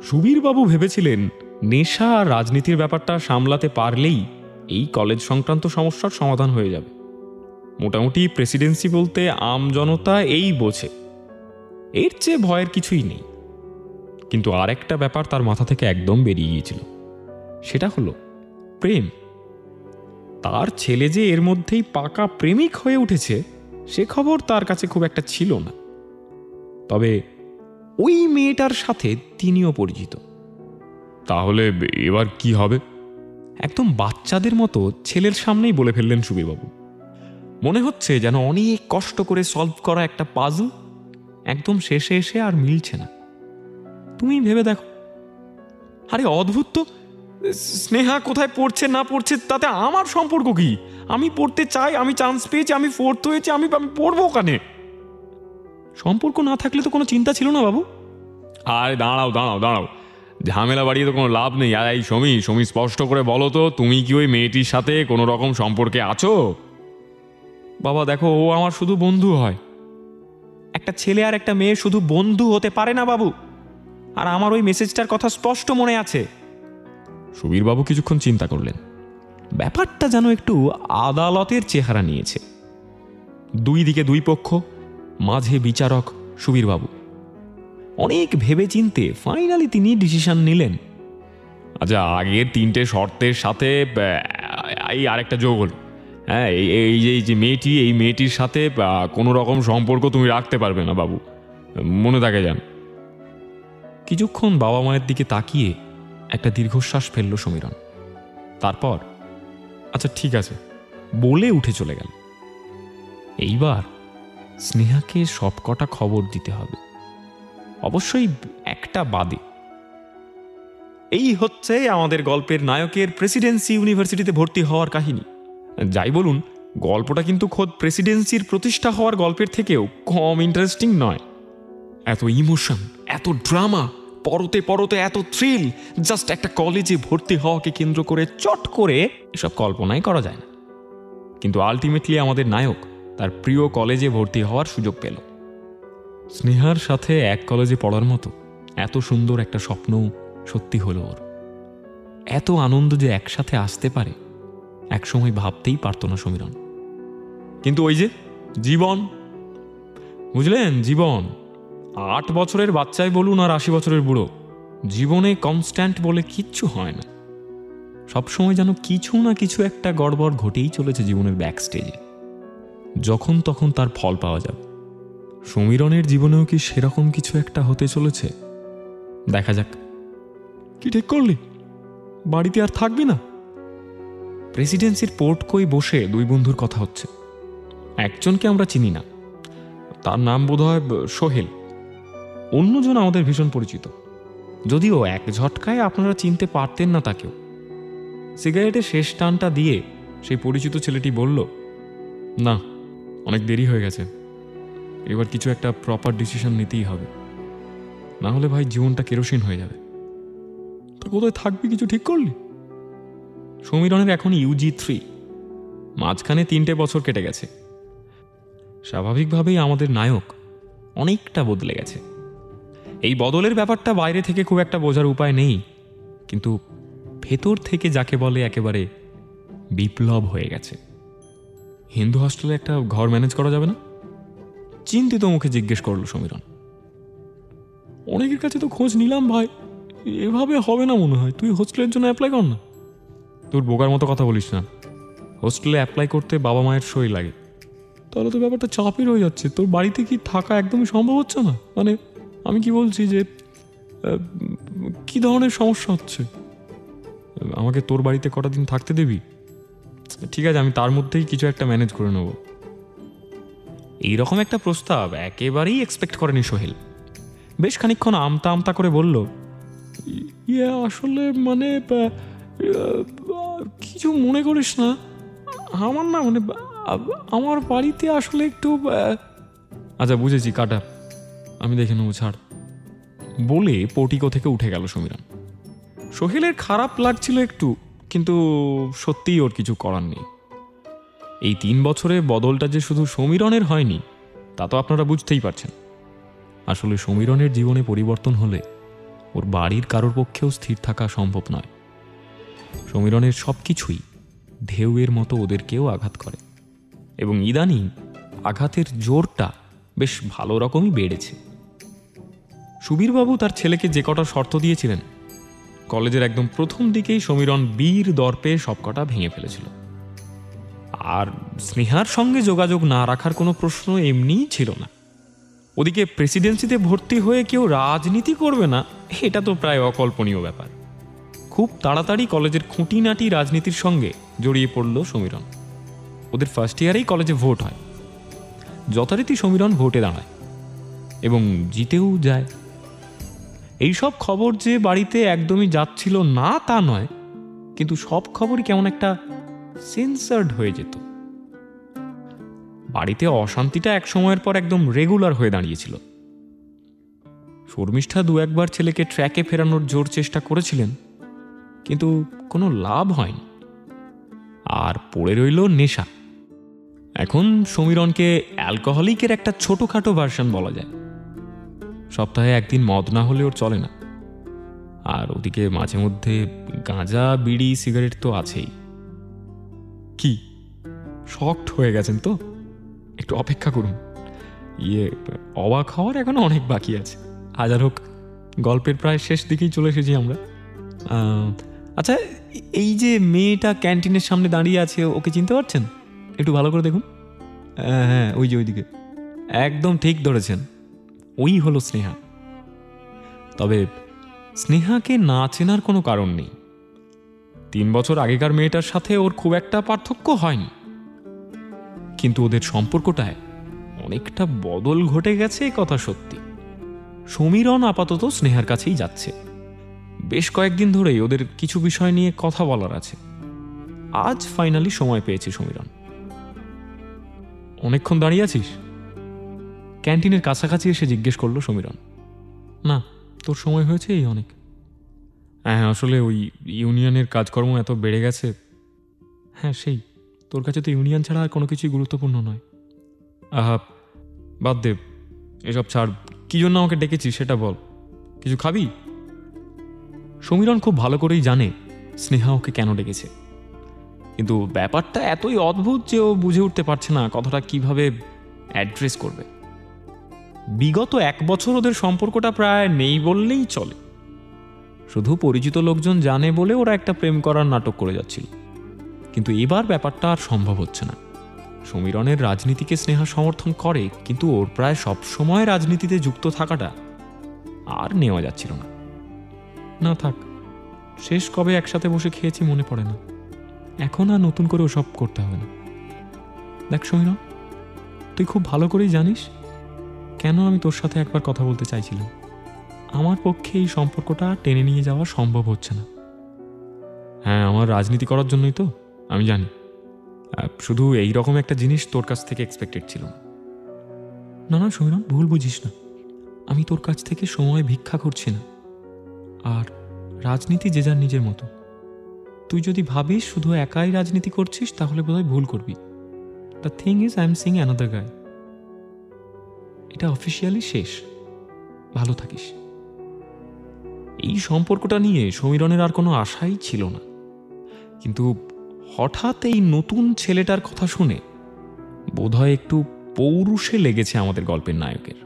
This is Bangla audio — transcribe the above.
সুবীরবাবু ভেবেছিলেন নেশা আর রাজনীতির ব্যাপারটা সামলাতে পারলেই এই কলেজ সংক্রান্ত সমস্যার সমাধান হয়ে যাবে। মোটামুটি প্রেসিডেন্সি বলতে আমজনতা এই বোঝে, এর চেয়ে ভয়ের কিছুই নেই। কিন্তু আর একটা ব্যাপার তার মাথা থেকে একদম বেরিয়ে গিয়েছিল, সেটা হলো প্রেম। তার ছেলে যে এর মধ্যেই পাকা প্রেমিক হয়ে উঠেছে সে খবর তার কাছে খুব একটা ছিল না। তবে ওই মেয়েটার সাথে তিনিও পরিচিত। তাহলে এবার কি হবে? একদম বাচ্চাদের মতো ছেলের সামনেই বলে ফেললেন সুবীরবাবু। মনে হচ্ছে যেন অনেক কষ্ট করে সলভ করা একটা পাজল একদম শেষে এসে আর মিলছে না। তুমি ভেবে দেখো। আরে অদ্ভুত তো, স্নেহা কোথায় পড়ছে না পড়ছে তাতে আমার সম্পর্ক কি? আমি পড়তে চাই, আমি চান্স পেয়েছি, আমি ফোর্থ হয়েছি, আমি পড়বো ওখানে। সম্পর্ক না থাকলে তো কোনো চিন্তা ছিল না বাবু। আরে দাঁড়াও দাঁড়াও দাঁড়াও, ঝামেলা বাড়িয়ে তো কোনো লাভ নেই। আর এই সমী স্পষ্ট করে বলো তো, তুমি কি ওই মেয়েটির সাথে কোনো রকম সম্পর্কে আছো? বাবা দেখো, ও আমার শুধু বন্ধু হয়। একটা ছেলে আর একটা মেয়ে শুধু বন্ধু হতে পারে না বাবু। আর আমার ওই মেসেজটার কথা স্পষ্ট মনে আছে। সুবীরবাবু কিছুক্ষণ চিন্তা করলেন। ব্যাপারটা যেন একটু আদালতের চেহারা নিয়েছে। দুই দিকে দুই পক্ষ, মাঝে বিচারক সুবীরবাবু। অনেক ভেবে চিনতে ফাইনালি তিনি ডিসিশন নিলেন। আচ্ছা, আগের তিনটে শর্তের সাথে এই আরেকটা যোগ হল। হ্যাঁ, এই যে মেয়েটি, এই মেয়েটির সাথে কোনো রকম সম্পর্ক তুমি রাখতে পারবে না বাবু, মনে থাকে যান। কিছুক্ষণ বাবা মায়ের দিকে তাকিয়ে একটা দীর্ঘশ্বাস ফেলল সমীরণ। তারপর আচ্ছা ঠিক আছে বলে উঠে চলে গেল। এইবার স্নেহাকে সবকটা খবর দিতে হবে, অবশ্যই একটা বাদে। এই হচ্ছে আমাদের গল্পের নায়কের প্রেসিডেন্সি ইউনিভার্সিটিতে ভর্তি হওয়ার কাহিনী। যাই বলুন, গল্পটা কিন্তু খোদ প্রেসিডেন্সির প্রতিষ্ঠা হওয়ার গল্পের থেকেও কম ইন্টারেস্টিং নয়। এত ইমোশন, এত ড্রামা, পরতে পরতে এত থ্রিল, জাস্ট একটা কলেজে ভর্তি হওয়াকে কেন্দ্র করে চট করে এসব কল্পনাই করা যায় না। কিন্তু আলটিমেটলি আমাদের নায়ক তার প্রিয় কলেজে ভর্তি হওয়ার সুযোগ পেল। স্নেহার সাথে এক কলেজে পড়ার মতো এত সুন্দর একটা স্বপ্ন সত্যি হলো ওর। এত আনন্দ যে একসাথে আসতে পারে একসময় ভাবতেই পারত না সমীরণ। কিন্তু ওই যে জীবন, বুঝলেন, জীবন 8 বছরের বাচ্চাই বলুন আর 80 বছরের বুড়ো, জীবনে কনস্ট্যান্ট বলে কিচ্ছু হয় না। সবসময় যেন কিছু না কিছু একটা গড়বড় ঘটেই চলেছে জীবনের ব্যাক স্টেজে। যখন তখন তার ফল পাওয়া যাবে। সমীরণের জীবনেও কি সেরকম কিছু একটা হতে চলেছে? দেখা যাক। কি ঠিক করলি? বাড়িতে আর থাকবি না? প্রেসিডেন্সির পোর্টকই বসে দুই বন্ধুর কথা হচ্ছে। একজনকে আমরা চিনি না, তার নাম বোধহয় সোহেল। অন্যজন আমাদের ভীষণ পরিচিত, যদিও এক ঝটকায় আপনারা চিনতে পারতেন না তাকেও। সিগারেটের শেষ টানটা দিয়ে সেই পরিচিত ছেলেটি বলল, না, অনেক দেরি হয়ে গেছে, এবার কিছু একটা প্রপার ডিসিশন নিতেই হবে, না হলে ভাই জীবনটা কেরোসিন হয়ে যাবে। তো কোথায় থাকবি কিছু ঠিক করলি? সমীরণের এখন UG 3, মাঝখানে 3টে বছর কেটে গেছে। স্বাভাবিকভাবেই আমাদের নায়ক অনেকটা বদলে গেছে। এই বদলের ব্যাপারটা বাইরে থেকে খুব একটা বোঝার উপায় নেই, কিন্তু ভেতর থেকে যাকে বলে একেবারে বিপ্লব হয়ে গেছে। হিন্দু হস্টেলে একটা ঘর ম্যানেজ করা যাবে না? চিন্তিত মুখে জিজ্ঞেস করল সমীরণ। অনেকের কাছে তো খোঁজ নিলাম ভাই, এভাবে হবে না মনে হয়। তুই হোস্টেলের জন্য অ্যাপ্লাই কর না। তোর বোকার মতো কথা বলিস না। হোস্টেলে অ্যাপ্লাই করতে বাবা মায়ের সই লাগে। তাহলে তো ব্যাপারটা চাপের হয়ে যাচ্ছে। তোর বাড়িতে কি থাকা একদমই সম্ভব হচ্ছে না? মানে আমি কি বলছি যে কি ধরনের সমস্যা হচ্ছে? আমাকে তোর বাড়িতে কটা দিন থাকতে দিবি? ঠিক আছে, আমি তার মধ্যেই কিছু একটা ম্যানেজ করে নেব। এইরকম একটা প্রস্তাব একেবারেই এক্সপেক্ট করেনি সোহেল। বেশ খানিকক্ষণ আমতা আমতা করে বলল, আসলে মানে কিছু মনে করিস না, আমার না মানে আমার বাড়িতে আসলে একটু আচ্ছা বুঝেছি, কাটা, আমি দেখে নেবো, ছাড় বলে পোর্টিকো থেকে উঠে গেল সমীরণ। সোহেলের খারাপ লাগছিল একটু, কিন্তু সত্যিই ওর কিছু করার নেই। এই 3 বছরে বদলটা যে শুধু সমীরণের হয়নি তা তো আপনারা বুঝতেই পারছেন। আসলে সমীরণের জীবনে পরিবর্তন হলে ওর বাড়ির কারোর পক্ষেও স্থির থাকা সম্ভব নয়। সমীরণের সব কিছুই ঢেউয়ের মতো ওদেরকেও আঘাত করে, এবং ইদানিং আঘাতের জোরটা বেশ ভালো রকমই বেড়েছে। সুবীরবাবু তার ছেলেকে যে কটা শর্ত দিয়েছিলেন, কলেজের একদম প্রথম দিকেই সমীরণ বীর দর্পে সবকটা ভেঙে ফেলেছিল। আর স্নেহার সঙ্গে যোগাযোগ না রাখার কোনো প্রশ্ন এমনিই ছিল না। ওদিকে প্রেসিডেন্সিতে ভর্তি হয়ে কেউ রাজনীতি করবে না, এটা তো প্রায় অকল্পনীয় ব্যাপার। খুব তাড়াতাড়ি কলেজের খুঁটিনাটি রাজনীতির সঙ্গে জড়িয়ে পড়ল সমীরণ। ওদের ফার্স্ট ইয়ারেই কলেজে ভোট হয়। যথারীতি সমীরণ ভোটে দাঁড়ায় এবং জিতেও যায়। এইসব খবর যে বাড়িতে একদমই যাচ্ছিল না তা নয়, কিন্তু সব খবরই কেমন একটা সেন্সার্ড হয়ে যেত। বাড়িতে অশান্তিটা এক সময়ের পর একদম রেগুলার হয়ে দাঁড়িয়েছিল। শর্মিষ্ঠা দু একবার ছেলেকে ট্র্যাকে ফেরানোর জোর চেষ্টা করেছিলেন, কিন্তু কোনো লাভ হয়নি। আর পড়ে রইল নেশা। এখন সমীরণকে অ্যালকোহলিকের একটা ছোটখাটো ভার্সন বলা যায়। সপ্তাহে একদিন মদ না হলে ওর চলে না। আর ওদিকে মাঝে মধ্যে গাঁজা, বিড়ি, সিগারেট তো আছেই। কি শকড হয়ে গেছেন তো? একটু অপেক্ষা করুন, অবাক হওয়ার এখনো অনেক বাকি আছে। হাজার হোক, গল্পের প্রায় শেষ দিকেই চলে এসেছি আমরা। আচ্ছা, এই যে মেয়েটা ক্যান্টিনের সামনে দাঁড়িয়ে আছে, ওকে চিনতে পারছেন? একটু ভালো করে দেখুন। হ্যাঁ, ওই যে ওইদিকে, একদম ঠিক ধরেছেন, ওই হলো স্নেহা। তবে স্নেহাকে না চেনার কোনো কারণ নেই। 3 বছর আগেকার মেয়েটার সাথে ওর খুব একটা পার্থক্য হয়নি, কিন্তু ওদের সম্পর্কটায় অনেকটা বদল ঘটে গেছে, কথা সত্যি। সমীরণ আপাতত স্নেহার কাছেই যাচ্ছে। বেশ কয়েকদিন ধরেই ওদের কিছু বিষয় নিয়ে কথা বলার আছে। আজ ফাইনালি সময় পেয়েছে সমীরণ। অনেকক্ষণ দাঁড়িয়ে আছিস? ক্যান্টিনের কাছাকাছি এসে জিজ্ঞেস করলো সমীরণ। না, তোর সময় হয়েছে এই অনেক। হ্যাঁ, আসলে ওই ইউনিয়নের কাজকর্ম এত বেড়ে গেছে। হ্যাঁ, সেই, তোর কাছে তো ইউনিয়ন ছাড়া আর কোনো কিছুই গুরুত্বপূর্ণ নয়। আহা, বাদ দে এসব, ছাড়। কি জন্য আমাকে ডেকেছিস সেটা বল। কিছু খাবি? সমীরণ খুব ভালো করেই জানে স্নেহা ওকে কেন ডেকেছে, কিন্তু ব্যাপারটা এতই অদ্ভুত যে ও বুঝে উঠতে পারছে না কথাটা কিভাবে অ্যাড্রেস করবে। বিগত 1 বছর ওদের সম্পর্কটা প্রায় নেই বললেই চলে। শুধু পরিচিত লোকজন জানে বলে ওরা একটা প্রেম করার নাটক করে যাচ্ছিল, কিন্তু এবার ব্যাপারটা আর সম্ভব হচ্ছে না। সমীরণের রাজনীতিকে স্নেহা সমর্থন করে, কিন্তু ওর প্রায় সব সময় রাজনীতিতে যুক্ত থাকাটা আর নেওয়া যাচ্ছিল না। না থাক, শেষ কবে একসাথে বসে খেয়েছি মনে পড়ে না। এখন আর নতুন করে ওসব করতে হবে না। দেখ সমীরণ, তুই খুব ভালো করেই জানিস কেন আমি তোর সাথে একবার কথা বলতে চাইছিলাম। আমার পক্ষে এই সম্পর্কটা টেনে নিয়ে যাওয়া সম্ভব হচ্ছে না। হ্যাঁ, আমার রাজনীতি করার জন্যই তো, আমি জানি। শুধু এই রকম একটা জিনিস তোর কাছ থেকে এক্সপেক্টেড ছিল না। না সমীরণ, ভুল বুঝিস না। আমি তোর কাছ থেকে সময় ভিক্ষা করছি না। আর রাজনীতি যে যার নিজের মতো। তুই যদি ভাবিস শুধু একাই রাজনীতি করছিস, তাহলে বোধহয় ভুল করবি। The thing is, I am seeing another guy. এটা অফিসিয়ালি শেষ। ভালো থাকিস। এই সম্পর্কটা নিয়ে সমীরণের আর কোনো আশাই ছিল না, কিন্তু হঠাৎ এই নতুন ছেলেটার কথা শুনে বোধহয় একটু পৌরুষে লেগেছে আমাদের গল্পের নায়কের।